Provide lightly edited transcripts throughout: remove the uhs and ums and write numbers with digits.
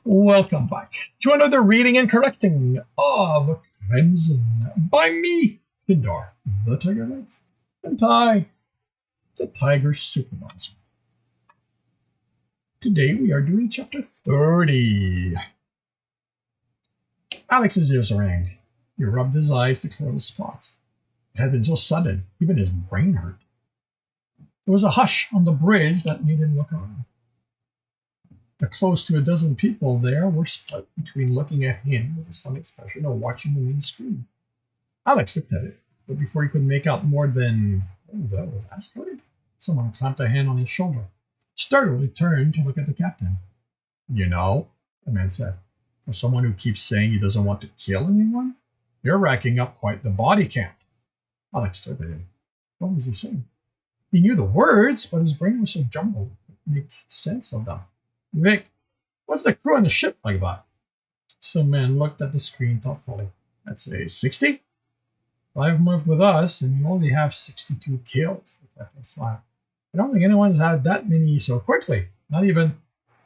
Welcome back to another reading and correcting of Crimson by me, Findor, the Tiger Knights, and Ty, the Tiger Supervisor. Today we are doing chapter 30. Alex's ears rang. He rubbed his eyes to clear the spots. It had been so sudden, even his brain hurt. There was a hush on the bridge that made him look around. The close to a dozen people there were split between looking at him with a stunned expression or watching the main screen. Alex looked at it, but before he could make out more than, that was asteroid? Someone clamped a hand on his shoulder. Startled, he turned to look at the captain. You know, the man said, for someone who keeps saying he doesn't want to kill anyone, you're racking up quite the body count. Alex stared at him. What was he saying? He knew the words, but his brain was so jumbled, he couldn't make sense of them. Vic, what's the crew on the ship like about? Some man looked at the screen thoughtfully. Let's say 60? 5 months with us, and you only have 62 kills. The captain smiled. I don't think anyone's had that many so quickly. Not even.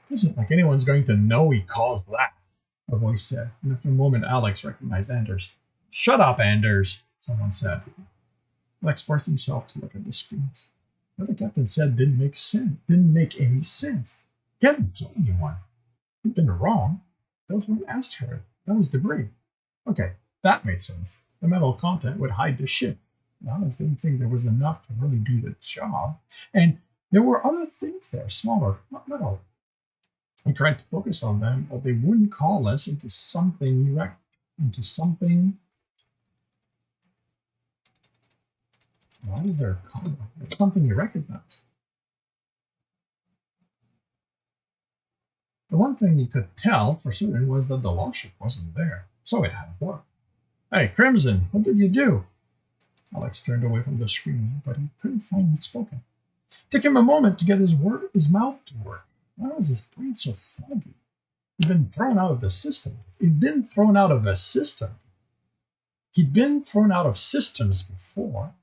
It isn't like anyone's going to know he caused that, a voice said. And after a moment, Alex recognized Anders. Shut up, Anders, someone said. Alex forced himself to look at the screens. What the captain said didn't make any sense. He hadn't killed anyone. He'd been wrong. Those weren't asteroids. That was debris. Okay, that made sense. The metal content would hide the ship. Alex didn't think there was enough to really do the job. And there were other things there, smaller, not metal. He tried to focus on them, but they wouldn't call us into something Why is there a color? There's something you recognize. The one thing he could tell for certain was that the law ship wasn't there, so it had worked. Hey, Crimson, what did you do? Alex turned away from the screen, but he couldn't find what spoken. It took him a moment to get his mouth to work. Why was his brain so foggy? He'd been thrown out of the system. He'd been thrown out of systems before.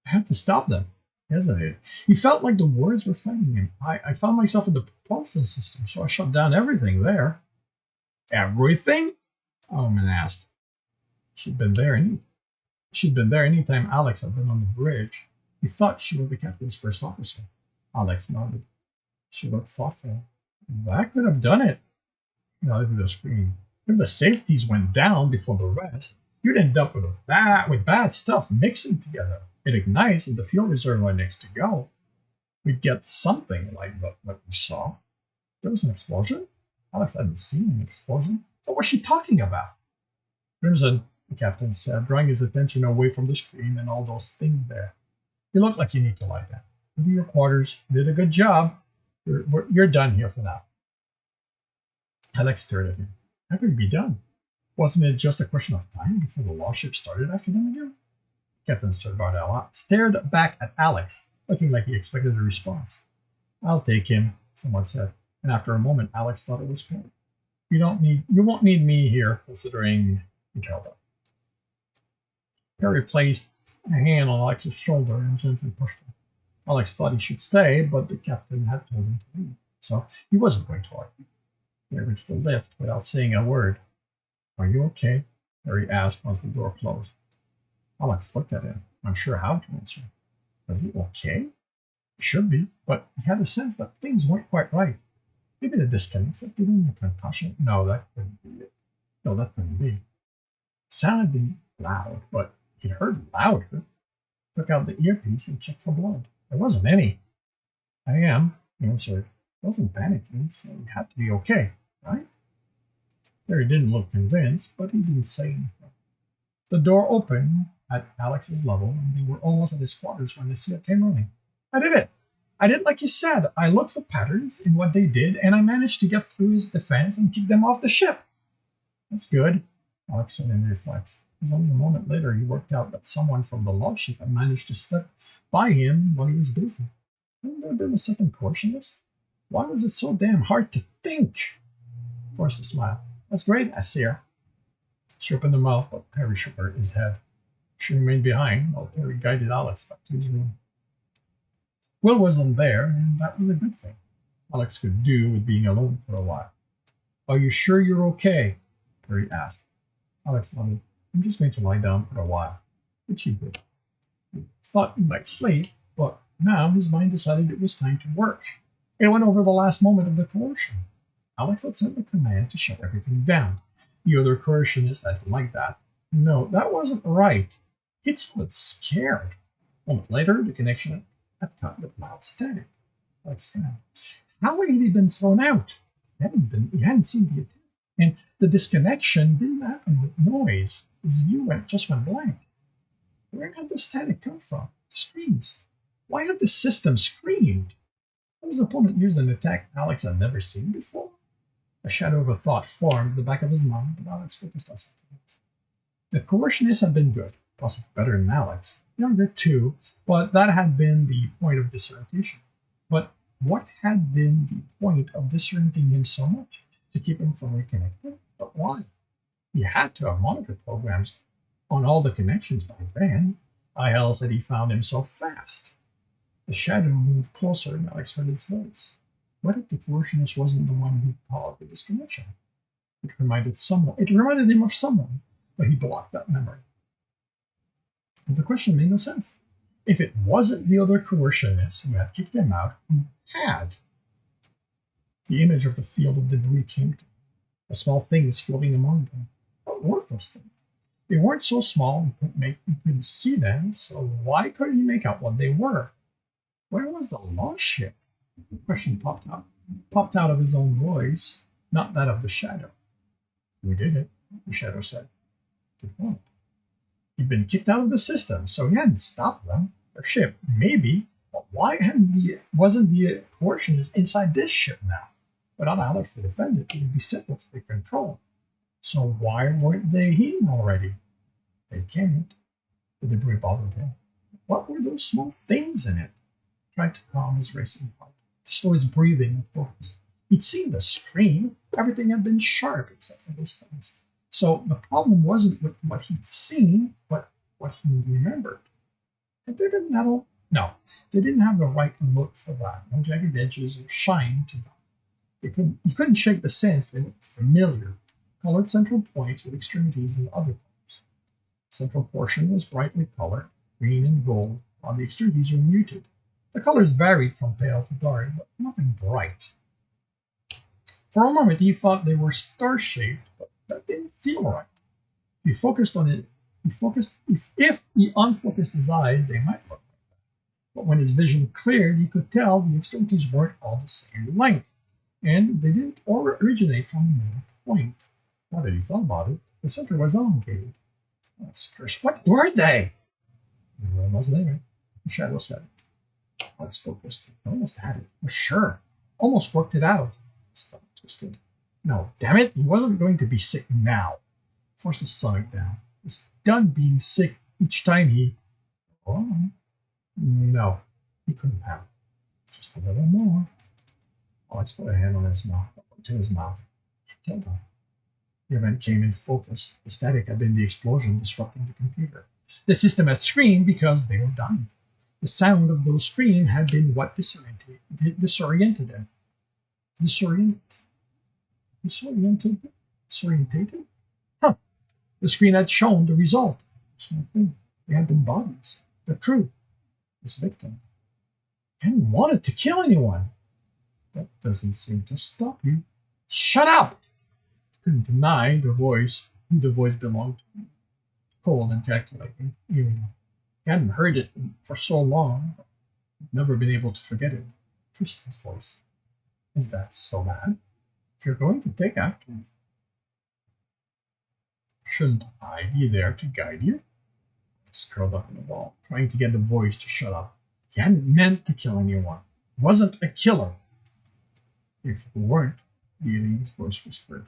I had to stop them. He hesitated. He felt like the words were fighting him. I found myself in the propulsion system, so I shut down everything there. Everything? Omen asked. She'd been there any time Alex had been on the bridge. He thought she was the captain's first officer. Alex nodded. She looked thoughtful. That could have done it. He nodded to the screen. If the safeties went down before the rest, you'd end up with bad stuff mixing together. It ignites in the fuel reservoir next to go. We'd get something like what we saw. There was an explosion? Alex hadn't seen an explosion. What was she talking about? Crimson, the captain said, drawing his attention away from the screen and all those things there. You look like you need to lie down. Go to your quarters. You did a good job. You're done here for now. Alex stared at him. How could it be done? Wasn't it just a question of time before the law ship started after them again? Captain stared back at Alex, looking like he expected a response. I'll take him, someone said, and after a moment, Alex thought it was Perry. You won't need me here, considering he trailed up. Perry placed a hand on Alex's shoulder and gently pushed him. Alex thought he should stay, but the captain had told him to leave, so he wasn't going to argue. He reached the lift without saying a word. Are you okay? Perry asked once the door closed. Alex looked at him, unsure how to answer. Was he okay? He should be, but he had a sense that things weren't quite right. Maybe the disconnects had given him a concussion. No, that couldn't be it. No, that couldn't be. The sound had been loud, but he'd heard louder. Took out the earpiece and checked for blood. There wasn't any. I am, he answered. He wasn't panicking, so he had to be okay, right? Perry didn't look convinced, but he didn't say anything. The door opened at Alex's level, and they were almost at his quarters when the seal came running. I did it. I did like you said. I looked for patterns in what they did, and I managed to get through his defense and keep them off the ship. That's good, Alex said in reflex. It was only a moment later he worked out that someone from the law ship had managed to slip by him while he was busy. Hadn't there been a second coercionist? Why was it so damn hard to think? Forced a smile. That's great, Asir. She opened her mouth, but Perry shook his head. She remained behind while Perry guided Alex back to his room. Will wasn't there, and that was a good thing. Alex could do with being alone for a while. Are you sure you're okay? Perry asked. Alex nodded. I'm just going to lie down for a while, which he did. He thought he might sleep, but now his mind decided it was time to work. It went over the last moment of the coercion. Alex had sent the command to shut everything down. The other coercionists hadn't liked that. No, that wasn't right. It sounded scared. A moment later, the connection had cut with loud static. Alex frowned. How had he been thrown out? He hadn't seen the attack. And the disconnection didn't happen with noise. His view just went blank. Where had the static come from? The screams. Why had the system screamed? His opponent used an attack Alex had never seen before. A shadow of a thought formed at the back of his mind, but Alex focused on something else. The coercionists had been good, possibly better than Alex. Younger too, but that had been the point of disorientation. But what had been the point of disorienting him so much? To keep him from reconnecting? But why? He had to have monitored programs on all the connections by then. Why else had he found him so fast? The shadow moved closer and Alex heard his voice. What if the coercionist wasn't the one who caused the disconnection? It reminded him of someone, but he blocked that memory. But the question made no sense. If it wasn't the other coercionist who had kicked him out, who had? The image of the field of debris came to him, the small things floating among them. What were those things? They weren't so small he couldn't see them, so why couldn't he make out what they were? Where was the lost ship? The question popped out of his own voice, not that of the shadow. We did it, the shadow said. Did what? He'd been kicked out of the system, so he hadn't stopped them. Their ship, maybe, but why wasn't the coercionist inside this ship now? Without Alex to defend it, it would be simple to take control. So why weren't they in already? They can't. The debris bothered him. What were those small things in it? He tried to calm his racing heart, to slow his breathing and focus. He'd seen the screen. Everything had been sharp except for those things. So the problem wasn't with what he'd seen, but what he remembered. Had they been metal? No, they didn't have the right look for that. No jagged edges or shine to them. You couldn't shake the sense they looked familiar. Colored central points with extremities and other colors. The central portion was brightly colored, green and gold, while the extremities were muted. The colors varied from pale to dark, but nothing bright. For a moment he thought they were star-shaped, but that didn't feel right. If he unfocused his eyes, they might look like that. But when his vision cleared, he could tell the extremities weren't all the same length, and they didn't originate from the middle point. Now that he thought about it, the center was elongated. Alex cursed. What were they? We were almost there, the shadow said. Alex focused. He almost had it. Was sure. Almost worked it out. His stomach twisted. No, damn it, he wasn't going to be sick now. Forced his stomach down. He was done being sick each time he... Oh, no, he couldn't have. Just a little more. Alex put a hand on his mouth, to his mouth. He told him. The event came in focus. The static had been the explosion disrupting the computer. The system had screamed because they were dying. The sound of those screams had been what disoriented them. Disorientated? Huh. The screen had shown the result. Small thing. They had been bodies. The crew. This victim. Hadn't wanted to kill anyone. That doesn't seem to stop you. Shut up! Couldn't deny who the voice belonged to. Cold and calculating, alien. He hadn't heard it for so long, never been able to forget it. Tristan's voice. Is that so bad? If you're going to take after me, shouldn't I be there to guide you? He curled up in a ball, trying to get the voice to shut up. He hadn't meant to kill anyone. He wasn't a killer. If you weren't, the alien's voice whispered.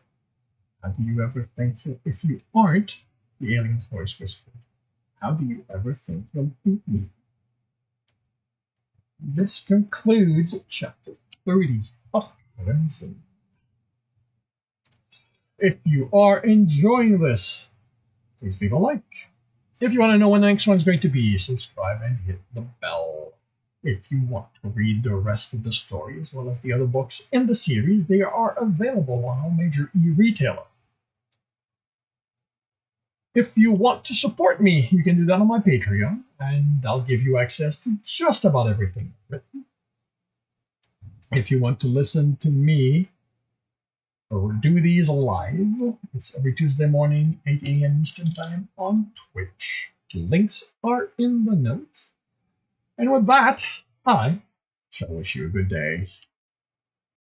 How do you ever think if you aren't, the alien's voice whispered. How do you ever think you'll beat me? This concludes chapter 30 of Crimson. If you are enjoying this, please leave a like. If you want to know when the next one's going to be, subscribe and hit the bell. If you want to read the rest of the story as well as the other books in the series, they are available on all major e-retailers. If you want to support me, you can do that on my Patreon, and I'll give you access to just about everything written. If you want to listen to me or do these live, it's every Tuesday morning, 8 a.m. Eastern Time on Twitch. Links are in the notes. And with that, I shall wish you a good day.